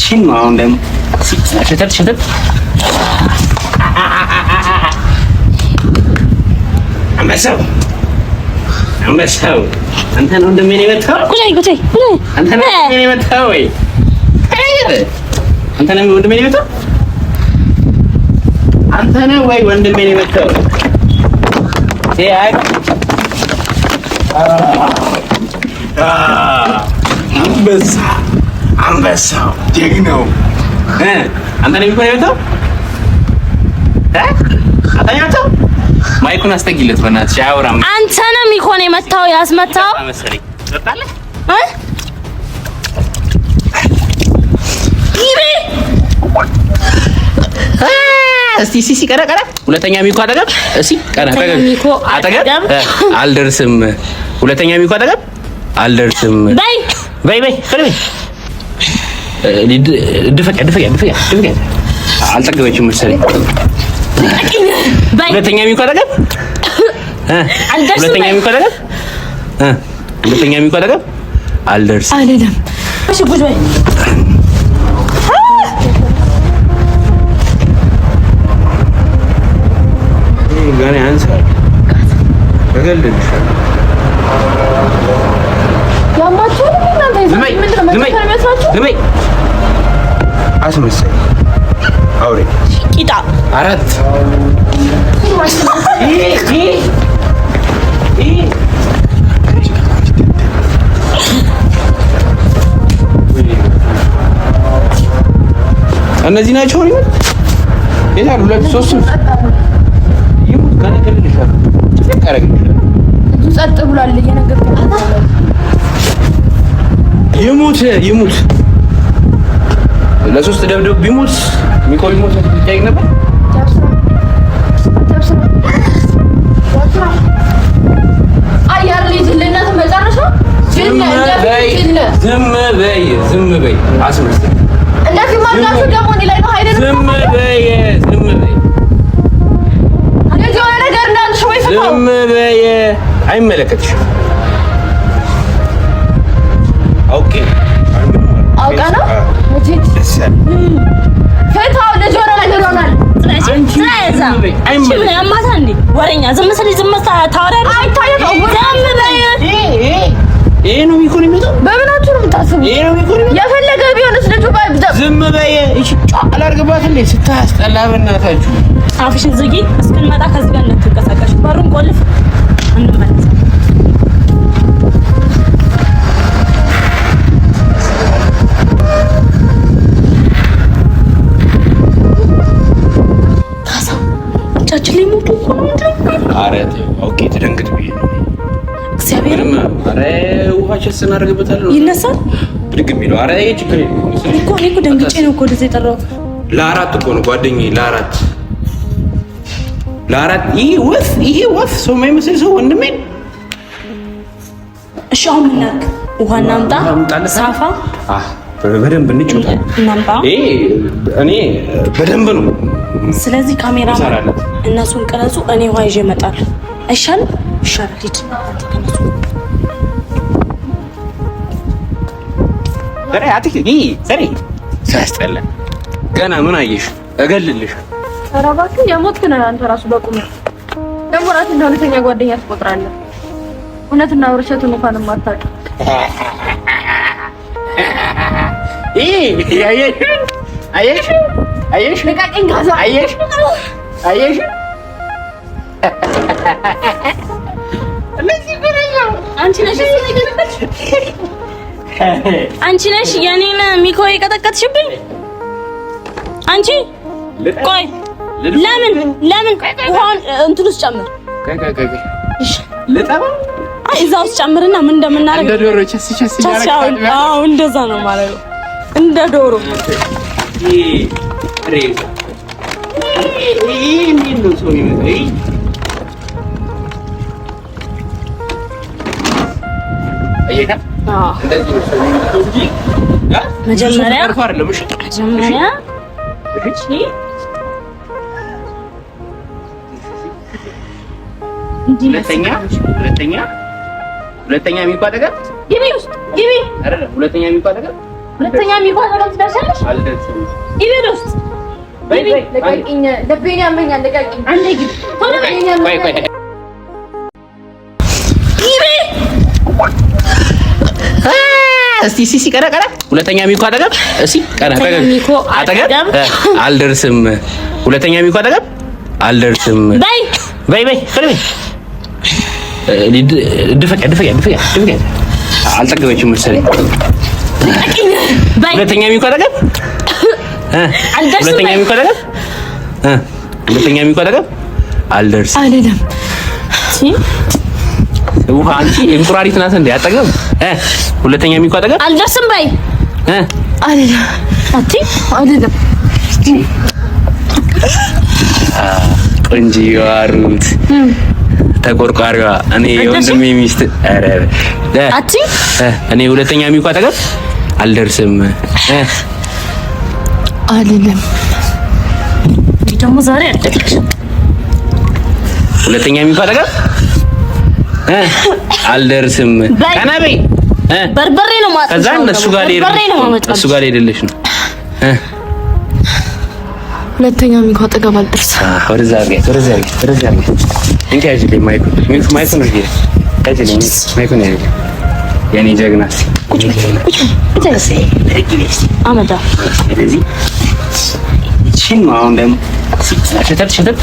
እቺን ነው አሁን ደግሞ ሸተት አንበሳው አንተ ነው እንደምን የመጣው? ጉዳይ አንተ ነው እንደምን የመጣው ወይ? አንተ ነው እንደምን የመጣው? አንተ ነው ወይ ወንድሜ ነው የመጣው? አይ አንበሳው ጀግናው አንተ ነው የመጣው? አንተ ነው የመጣው? ማይኩን አስጠጊለት በእናትሽ አያወራም። አንተ ነው የሚኮን የመታው ያስመታው መሰለኝ። ትጠጣለህ? እስቲ ቀረ ሁለተኛ ሚኮ አጠገብ እስቲ ቀረ አጠገብ አልደርስም። ሁለተኛ ሚኮ አጠገብ አልደርስም። በይ ድፈቂያ አልጠገበችም መሰለኝ። ሁለተኛ ሚኮ አጠገብ ሁለተኛ ሚኮ አጠገብ አልደርስም አይደለም። እሺ ጉድ በይ ጋር ያንሳል ተገልልሻል። ያማችሁ ግመይ አስመሰል አውሬ ቂጣ አራት እነዚህ ናቸው ነው ይላል። ሁለት ሶስት ይሙት ከነገልልሻል ይቀርግልሻል። እሱ ጸጥ ብሏል እየነገርኩህ ይሙት ለሶስት ደብደብ ቢሙት ሚቆይ ሞት ይታይ ነበር። አያር ልጅ ለእናትህ መጨረሻ ዝም በይ አስመስል እንደዚህ ማድረግ ደግሞ እኔ ላይ ነው አይደለም። ዝም በይ እንደዚህ ወደ ነገር እንዳንሽ ወይ ፈታው ዝም በይ አይመለከትሽም። ኦኬ አውቃ ነው ፈታው ልጅ ወደ ነገር ይሆናል። ወሬኛ ዝም ስል ዝም ታወራለህ። አይታየው ይሄ ነው የሚኮን የሚመጣው። በምናችሁ ነው የምታስቡት? ይሄ ነው የሚኮን የፈለገ ቢሆንስ ልጁ ባይብዛም ዝም በይ። እሺ አላርግባት እንዴ ስታስጠላ በእናታችሁ። አፍሽን ዝጊ። እስክንመጣ ከዚህ ጋር እንድትንቀሳቀሽ በሩን ቆልፍ እንመለስ። ቻችን ላይ ሞቱ እኮ ነው እንዴ? ኧረ ኦኬ ትደንግጥ ብዬ ነው እግዚአብሔር ኧረ ውሃ ቸስ እናደርግበታለን። ይነሳል ብድግ የሚለው ኧረ ይሄ ችግር እኮ እኔ እኮ ደንግጬ ነው እኮ ወደዚህ የጠራሁት። ለአራት እኮ ነው ጓደኛዬ ለአራት ይሄ ወፍ ሰው የማይመስል ሰው ወንድሜ። እሺ አሁን ምን እናድርግ? ውሃ እናምጣ ሳፋ በደንብ እንጫወታለን። እናምጣ እኔ በደንብ ነው። ስለዚህ ካሜራ እነሱን ቀረጹ፣ እኔ ውሃ ይዤ እመጣለሁ። አይሻልም? ይሻላል። ሂድ ዘሬ ሳያስጠላ ገና ምን አየሽ? እገልልሻለሁ። ኧረ እባክህ የሞትክ ነህ አንተ ራሱ በቁምህ። ደግሞ ራስህ እንደ እውነተኛ ጓደኛ ትቆጥራለህ። እውነትና ውሸቱን እንኳን የማታውቅ አየሽ ልቀቀኝ። ጋዛ አየሽ አንቺ ነሽ የኔን ሚኮ የቀጠቀጥሽብኝ አንቺ። ቆይ ለምን ውሃውን እንትን ውስጥ ጨምር። አይ እዛ ውስጥ ጨምርና ምን እንደምናደርግ እንደ ዶሮ ቸስ አዎ እንደዛ ነው ማለት ነው። እንደ ዶሮ መጀመሪያ ሁለተኛ የሚባል ነገር ግቢ ውስጥ ግቢ። አይደለም ሁለተኛ የሚባል ነገር ሁለተኛ የሚቆጣ ለምትደርሻለሽ ይበሉስ በይ ለቀቂኝ ለቤኛ ያመኛ ለቀቂኝ አንዴ ግድ ቶሎ በይ ቆይ እስቲ ቀረ ሁለተኛ ሚኮ አጠገብ ቀረ አጠገብ አልደርስም ሁለተኛ ሚኮ አጠገብ አልደርስም በይ ፍልም ድፈቅ አልጠገበችም መሰለኝ ሁለተኛ ሚኮ አጠገብ ሁለተኛ ሚኮ አጠገብ አልደርስም አይደለም ውሃ አንቺ እንቁራሪት ናት እንዴ አጠገብ ሁለተኛ ሚኮ አጠገብ አልደርስም በይ አይደለም ቆንጂዋ ሩት ተቆርቋሪዋ እኔ ወንድሜ ሚስት እኔ ሁለተኛ ሚኮ አጠገብ አልደርስም አይደለም ደግሞ ዛሬ አደረግሽ ሁለተኛ ሚኮ አጠገብ አልደርስም ቀና በይ በርበሬ ነው ማለት ከዛ እሱ ጋር ሄደልሽ ነው ሁለተኛ ሚኮ አጠገብ አልደርስም ወደዛ እንዴ ያጅልኝ ማይኩ ነው ይሄ ያጅልኝ ማይኩ ነው የኔ ጀግና ቁጭ አመዳ ስለዚህ እቺን ነው አሁን ደግሞ ሸተት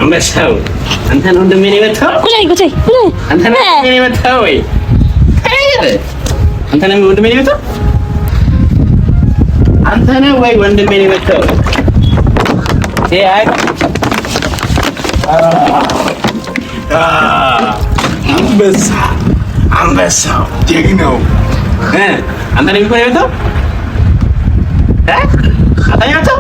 አንበሳው አንተ ነው እንደምን የመጣው ቁጭ አንተ ነው እንደምን የመጣው ወይ አንተ ነው እንደምን የመጣው አንተ ነው ወይ ወንድሜ ነው የመጣው አይ አንበሳው ጀግናው አንተ ነው የመጣው አንተ ነው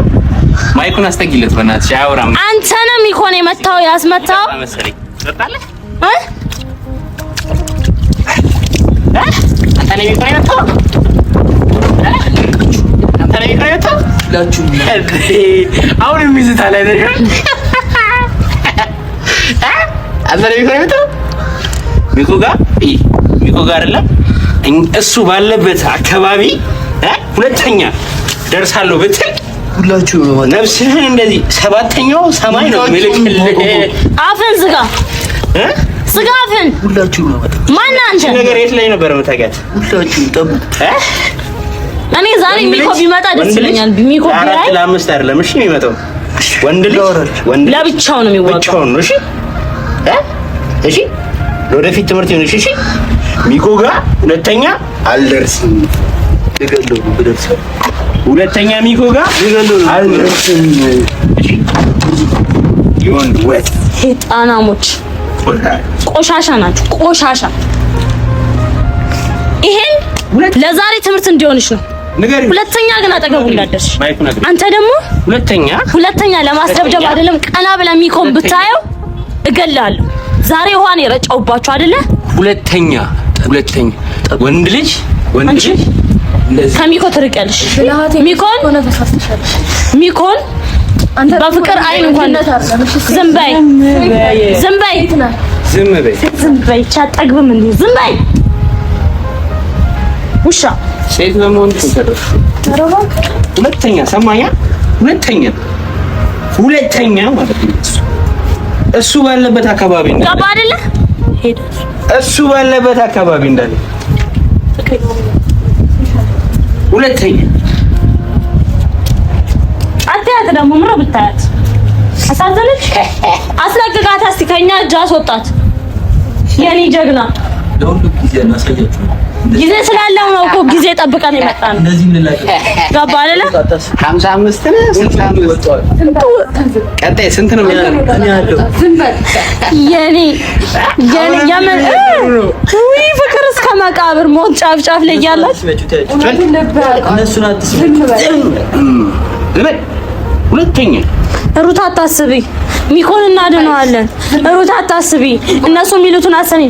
ማይኩን አስተግይለት በእናትሽ አያወራም አንተ ነው ሚኮን የመታው ያስመታው መሰለኝ ትጠጣለህ አንተ ነው ሚኮን የመታው አንተ ነው ሚኮን የመታው ላችሁ አሁን የሚዝታል አይደል አንተ ነው ሚኮን የመታው ሚኮ ጋር አይደለም እሱ ባለበት አካባቢ ሁለተኛ ደርሳለሁ ብትል ሁላችሁ ነው ነፍስህን እንደዚህ ሰባተኛው ሰማይ ነው መልክልህ አፍን ዝጋ አፍን ሁላችሁ ነው ማን አንተ ነገር የት ላይ ነበር መታገት ሁላችሁ ጠብቁ እኔ ዛሬ ሚኮ ቢመጣ ደስ ይለኛል ሚኮ ቢራይ ለአምስት አይደለም እሺ የሚመጣው ወንድ ለብቻው ነው የሚወጣው ነው እሺ ወደፊት ትምህርት ይሁን እሺ ሚኮ ጋር ሁለተኛ አልደርስም ልገለው ብደርስ ሁለተኛ ሚኮ ጋር አልደርስም ይሁን ወጥ ሄጣናሞች ቆሻሻ ናችሁ ቆሻሻ ይሄን ለዛሬ ትምህርት እንዲሆንሽ ነው ሁለተኛ ግን አጠገቡ እንዳደርሽ አንተ ደግሞ ሁለተኛ ለማስደብደብ አይደለም ቀና ብላ ሚኮን ብታየው እገላለሁ ዛሬ ውሃን የረጫውባችሁ አይደለ ሁለተኛ ወንድ ልጅ ከሚኮ ትርቀልሽ ሚኮን አንተ በፍቅር አይን እንኳን ዝም በይ ቻጣግብም እንዴ ዝም በይ ውሻ ሴት ለመሆን ተደረሽ ሁለተኛ ሰማኛ ሁለተኛ ማለት ነው እሱ ባለበት አካባቢ እንዳለ ገባ አይደለ ሄደ እሱ ባለበት አካባቢ እንዳለ ሁለተኛ አታያት ደግሞ ምሮ ብታያት አሳዘነች አስለቅቃት እስቲ ከኛ እጅ አስወጣት የኔ ጀግና ለሁሉ ጊዜ እናሳያችሁ ጊዜ ስላለው ነው እኮ ጊዜ ጠብቀን የመጣን እንደዚህ ምን ላይ ገባ አይደለ 55 ነው 65 ቀጣይ ስንት ነው እኔ ያለው የኔ ያመን ወይ ፍቅር እስከ መቃብር ሞት ጫፍ ላይ ያላችሁ እነሱን አትስሙ ሁለተኛ ሩታ አታስቢ ሚኮን እናድነዋለን ሩታ አታስቢ እነሱ የሚሉትን አሰኒ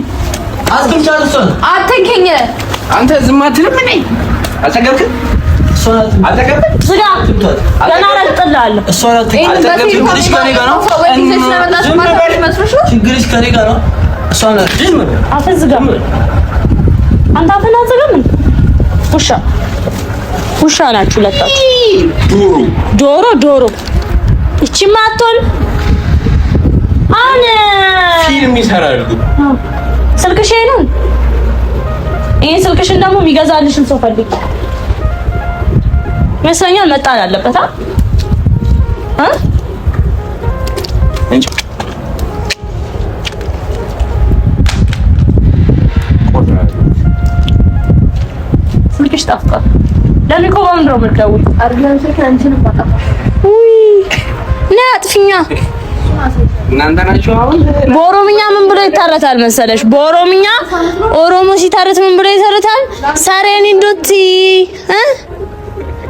አትንቻለሶን አትንከኝ አንተ ዝም አትልም ነኝ አልተገብክ ዝጋ ገና አላጥላለሁ ችግርሽ ከኔ ጋር ነው እሷን አፈዝጋም አንተ አፈን አዘጋም ውሻ ናችሁ ሁለታችሁ። ዶሮ እቺማ አትሆን አነ ፊልም ይሰራሉ። ስልክሽ ነው። ይሄ ስልክሽን ደግሞ የሚገዛልሽን ሰው ፈልጊ ይመስለኛል። መጣል አለበት እንጂ ስልክሽ ጠፍቷል። ለሚኮ ባንድሮ መደውል አይደለም ስልክ አንቺን ባጣፋ አጥፊኛ እናንተ ናችሁ። አሁን በኦሮምኛ ምን ብሎ ይታረታል መሰለሽ? በኦሮምኛ ኦሮሞ ሲታረት ምን ብሎ ይታረታል? ሳሬን እንዶቲ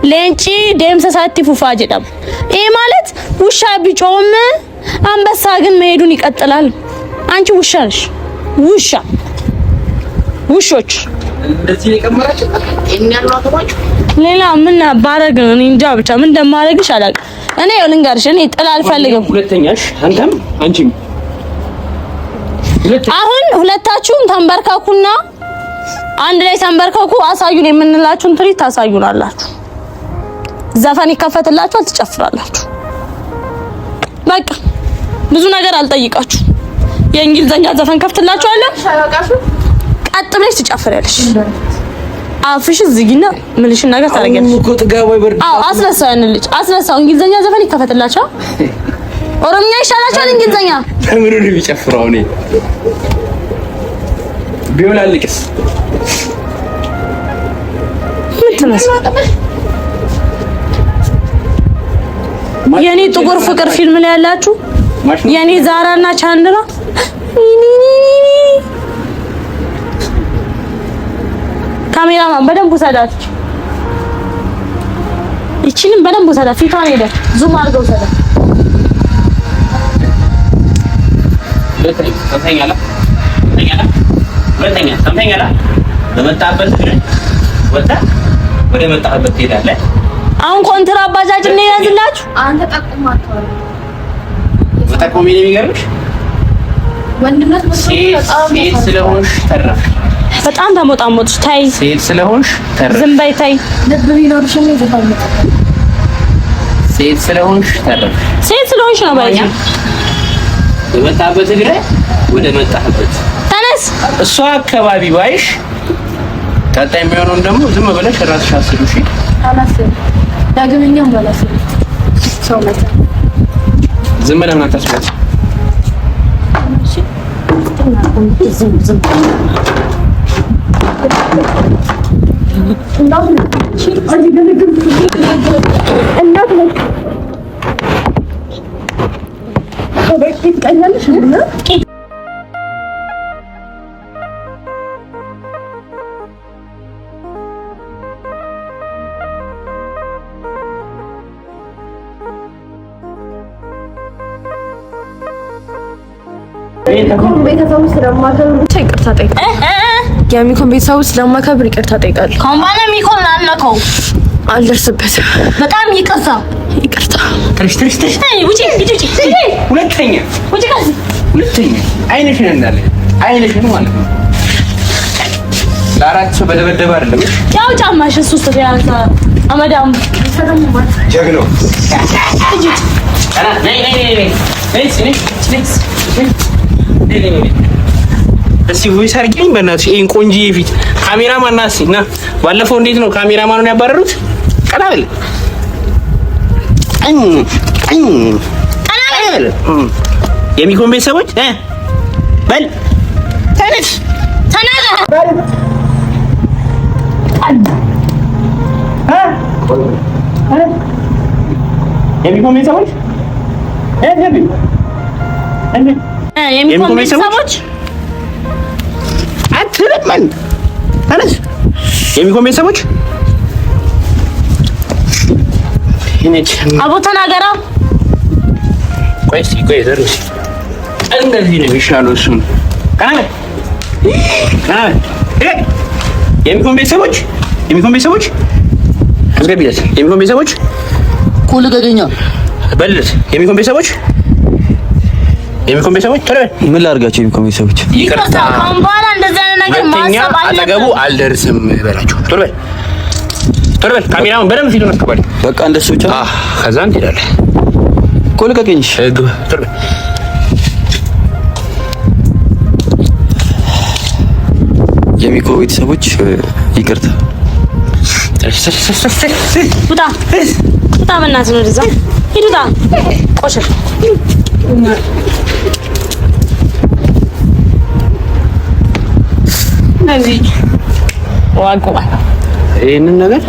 ሌንጪ ደምሰ ሳቲ ፉፋ ጀዳም። ይሄ ማለት ውሻ ቢጮም አንበሳ ግን መሄዱን ይቀጥላል። አንቺ ውሻ ነሽ። ውሾች እንደዚህ የቀመራችሁ ሌላ ምን ባረግ ነው? እኔ እንጃ ብቻ ምን እንደማረግሽ አላውቅም። እኔ ልንገርሽ፣ እኔ ጥላ አልፈልግም። ሁለተኛሽ አንተም አንቺም አሁን ሁለታችሁም ተንበርከኩና አንድ ላይ ተንበርከኩ። አሳዩን የምንላችሁን ትርኢት ታሳዩናላችሁ። ዘፈን ይከፈትላችኋል፣ ትጨፍራላችሁ። በቃ ብዙ ነገር አልጠይቃችሁ። የእንግሊዘኛ ዘፈን ከፍትላችኋለሁ። ቀጥ ብለሽ ትጨፍሪያለሽ። አፍሽ ዝጊና ምልሽን ነገር ታረጋለሽ። አዎ አስነሳው። እንግሊዘኛ ዘፈን ይከፈትላችኋል። ኦሮምኛ ይሻላችኋል። እንግሊዘኛ ተምሩ ነው የሚጨፍረው። እኔ ቢወላልቅስ ምን ትመስላለህ? የኔ ጥቁር ፍቅር ፊልም ላይ ያላችሁ የኔ ዛራና ቻንድራ ካሜራማን በደንብ ውሰዳት። ይቺንም በደንብ ውሰዳት። ፊቷን ሄደ ዙም አድርገው ውሰዳት። ሁለተኛ በመጣበት ወደ መጣበት ትሄዳለህ። አሁን ኮንትራ ባጃጅ ነው ያዝላችሁ። አንተ ጠቁማታው ወጣቆሚ ነው የሚገርምሽ። ወንድነት ሴት ስለሆንሽ ተረፍሽ። በጣም ተሞጣሞጥሽ። ታይ ሴት ስለሆንሽ ተረፍሽ። ዝም በይ ታይ። ልብ ቢኖርሽ ነው ዘፋኝ። ሴት ስለሆንሽ ተረፍሽ። ሴት ስለሆንሽ ነው ባይ። በመጣበት እግረ ወደ መጣበት ተነስ። እሷ አካባቢ ባይሽ ቀጣይ የሚሆነውን ደግሞ ዝም ብለሽ ራስሽ አስቡ። እሺ አላስብ ዳግመኛም ባላስብ ሰው መጣ። ዝም ብለህ ምን አታስበት። ዝም ቤተሰቡ ስለማከብር ብቻ ይቅርታ ጠይቃለሁ። የሚኮን ቤተሰቡ ስለማከብር ይቅርታ ጠይቃለሁ። ከማን የሚኮን አልነካው አልደርስበትም። በጣም ይቅርታ። ትርሽ ውጪ ሁለተኛ አይነሽን እንዳለ አይነሽን ማለት ነው። ለአራት ሰው በደበደበ አይደለም ያው ጫማሽ እሱ ውስጥ ያንተ አመዳም ጀግኖ እስቲ ቮይስ አድርጊልኝ በእናትሽ። ይሄን ቆንጆዬ ፊት ካሜራማን ናት። እና ባለፈው እንዴት ነው ካሜራማኑን ያባረሩት? ቀና በል የሚኮን ቤተሰቦች በል ተነስ የሚኮን ቤተሰቦች የሚኮን ቤተሰቦች አትለምን ተነስ። የሚኮን ቤተሰቦች አቦ ተናገራ። ቆይ ዘርሽ እንደዚህ ነው የሚሻለው። እሱን የሚኮን ቤተሰቦች አስገቢለት። የሚኮን ቤተሰቦች ኩል ገገኛ በልት። የሚኮን ቤተሰቦች የሚኮን ቤተሰቦች ቶሎ ምን ላድርጋቸው? የሚኮን ቤተሰቦች ይቅርታ፣ ካሁን በኋላ እንደዛ አይነት ነገር ማሰብ አጠገቡ አልደርስም በላቸው። ቶሎ በል ካሜራውን በደንብ ፊቱን አስከባሪ። በቃ እንደሱ ብቻ። ከዛ እንሄዳለን እኮ ልቀቀኝ። ቶሎ በል የሚኮ ቤተሰቦች ይቅርታ። ውጣ በእናትህ ነው ወደዛ ሂድ። ውጣ ቆሸሽ ነዚህ ዋቁማ ይሄንን ነገር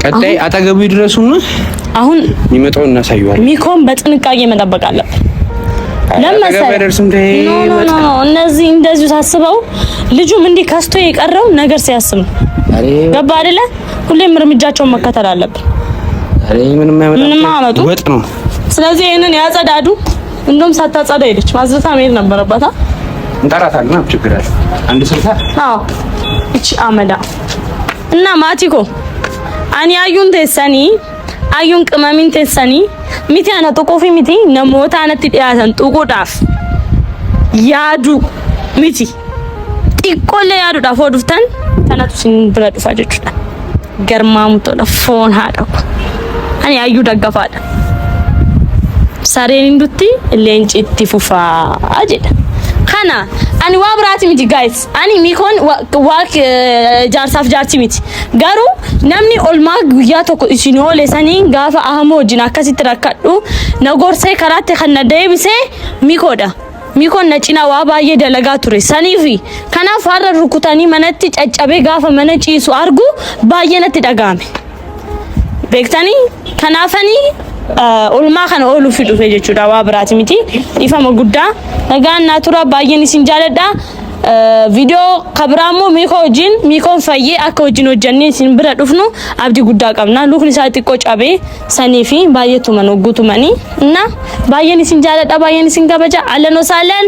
ቀጣይ አጠገቡ ይድረሱና አሁን የሚመጣው እናሳየዋለን። ሚኮን በጥንቃቄ መጠበቅ አለብን። ለምሳሌ ኖ እነዚህ እንደዚሁ ታስበው ልጁም እንዲህ ከስቶ የቀረው ነገር ሲያስብ ነው። ገባ አይደለ? ሁሌም እርምጃቸውን መከተል አለብን። ምንም አያመጡ ወጥ ነው። ስለዚህ ይሄንን ያጸዳዱ። እንደውም ሳታጸዳ ሄደች ማዝረታ መሄድ ነበረባት። እንጠራታለን። ችግር አለ አንድ ስልታ። አዎ እቺ አመዳ እና ማቲኮ አኒ አዩን ተሰኒ አዩን ቅመሚን ተሰኒ ሚቲ አና ጦቆፊ ሚቲ ነሞታ አነት ዲያሰን ጡቁዳፍ ያዱ ሚቲ ጢቆለ ያዱ ዳፎ ዱፍተን ተናቱ ሲን ብለዱ ፋጀቹዳ ገርማሙ ቶላ ፎን ሃዳኩ አኒ አዩ ደገፋዳ ሳሬን እንዱቲ ሌንጪቲ ፉፋ አጀዳ ካና አኒ ዋብራቲ ሚቲ ጋይስ አኒ ሚኮን ዋክ ጃርሳፍ ጃርቲ ሚቲ ጋሩ namni olmaa guyyaa tokko isin oleesanii gaafa ahamo wajjin akkasitti rakkadhu nagorsee karaatti kan na deebisee Mikoodha. Mikoon na cinaa waa baay'ee dalagaa ture saniifi kanaaf har'a rukutanii manatti caccabee gaafa mana ciisu argu baay'ee natti dhagahame. Beektanii kanaafanii olmaa kana ooluuf dhufe jechuudha waa biraati miti ifama guddaa nagaan naaturaa baay'een isin jaaladha. ቪዲዮ ከብራሞ ሚኮ ጂን ሚኮን ፈዬ አከ ወጂን ወጀኒ ሲን ብረ ዱፍኑ አብዲ ጉዳ ቀብና ሉክኒ ሳቲ ቆጫቤ ሰኒፊ ባየቱ መኖ ጉቱ መኒ እና ባየኒ ሲን ጃለዳ ባየኒ ሲን ገበጃ አለኖ ሳለን